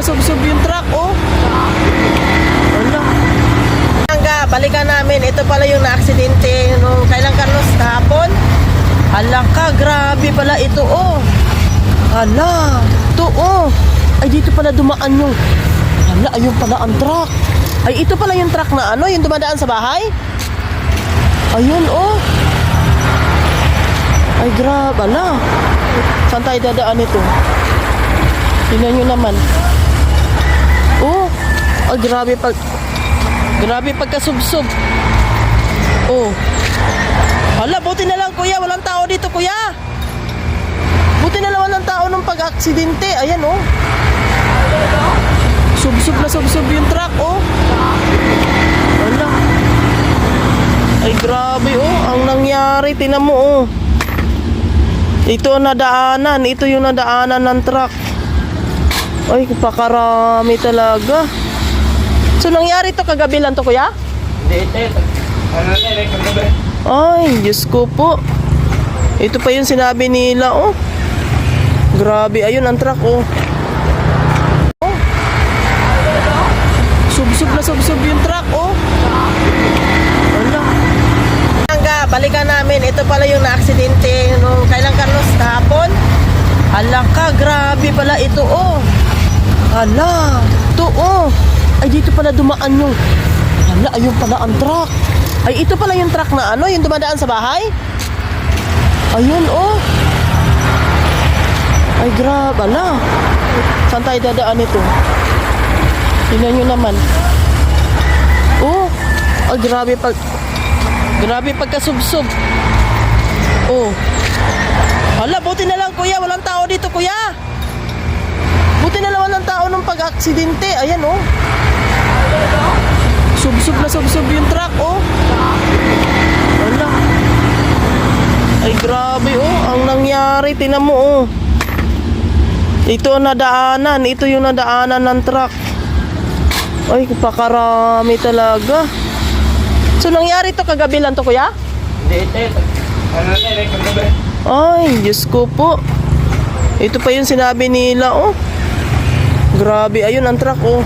sub yung truck, oh. Wala. Hangga, balikan namin. Ito pala yung na-aksidente nung kailang Carlos kahapon. Hala ka, grabe pala ito, oh. Hala, ito, oh. Ay, dito pala dumaan yung... Hala, ayun pala ang truck. Ay, ito pala yung truck na ano, yung dumadaan sa bahay. Ayun, oh. Ay, grabe, hala. Saan tayo dadaan ito? Tingnan nyo naman. Oh, ay, grabe pagkasubsob. Oh. Hala, buti na lang, kuya. Walang tao dito, kuya. Buti na lang walang tao nung pag-aksidente. Ayan, oh. Subsob yung truck, oh. Hala. Ay, grabe, oh. Ang nangyari, tingnan mo, oh. Ito ang nadaanan. Ito yung nadaanan ng truck. Ay, pakarami talaga. So, nangyari to kagabi lang to, kuya? Hindi, kagabi. Ay, Diyos ko po. Ito pa yung sinabi nila, oh. Grabe, ayun ang truck, oh. Oh. Subsob yung truck, oh. Wala. Hangga, balikan namin. Ito pala yung na-aksidente nung kailang Carlos kahapon. Hala ka, grabe pala ito, oh. Hala, ito, oh. Ay, dito pala dumaan yung... Hala, ayun pala ang truck. Ay, ito pala yung truck na ano, yung dumadaan sa bahay. Ayun, oh. Ay, grabe, hala. Saan tayo dadaan ito? Tingnan nyo naman. Oh, ay, grabe pagkasubsob. Oh. Hala, buti na lang, kuya. Walang tao dito, kuya. Buti na lang walang tao nung pag-aksidente. Ayan, oh. Subsob yung truck, oh. Wala. Ay, grabe, oh. Ang nangyari, tingnan mo, oh. Ito ang nadaanan. Ito yung nadaanan ng truck. Ay, pakarami talaga. So, nangyari to kagabi lang to, kuya? Hindi, kagabi. Ay, Diyos ko po. Ito pa yung sinabi nila, oh. Grabe, ayun ang truck, oh.